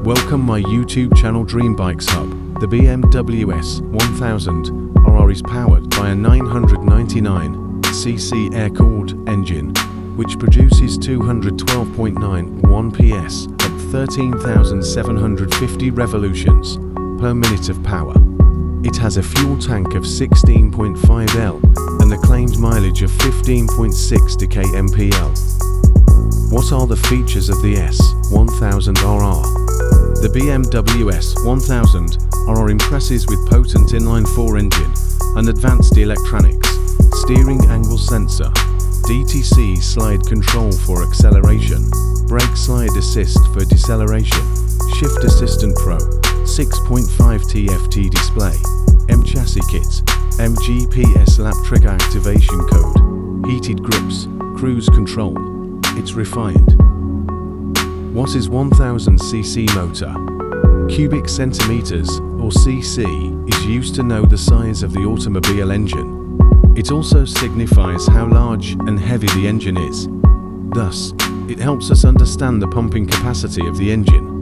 Welcome my YouTube channel Dream Bikes Hub. The BMW S1000 RR is powered by a 999cc air-cooled engine, which produces 212.91 PS at 13,750 revolutions per minute of power. It has a fuel tank of 16.5 L and a claimed mileage of 15.6 kmpl. What are the features of the S1000 RR? The BMW S1000 RR impresses with potent inline-4 engine and advanced electronics, steering angle sensor, DTC slide control for acceleration, brake slide assist for deceleration, shift assistant pro, 6.5 TFT display, M-chassis kit, M-GPS lap trigger activation code, heated grips, cruise control. It's refined. What is 1000cc motor? Cubic centimeters, or cc, is used to know the size of the automobile engine. It also signifies how large and heavy the engine is. Thus, it helps us understand the pumping capacity of the engine.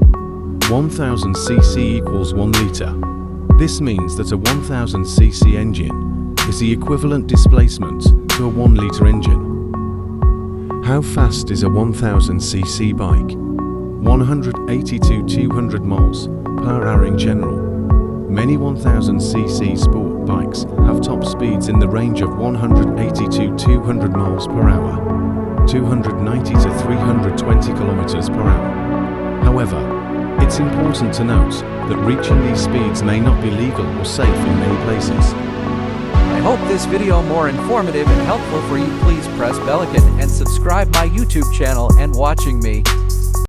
1000cc equals 1 litre. This means that a 1000cc engine is the equivalent displacement to a 1 litre engine. How fast is a 1000cc bike? 180 to 200 miles per hour in general. Many 1000cc sport bikes have top speeds in the range of 180 to 200 miles per hour, 290 to 320 kilometers per hour. However, it's important to note that reaching these speeds may not be legal or safe in many places. I hope this video more informative and helpful for you. Please press bell icon and subscribe my YouTube channel and watching me.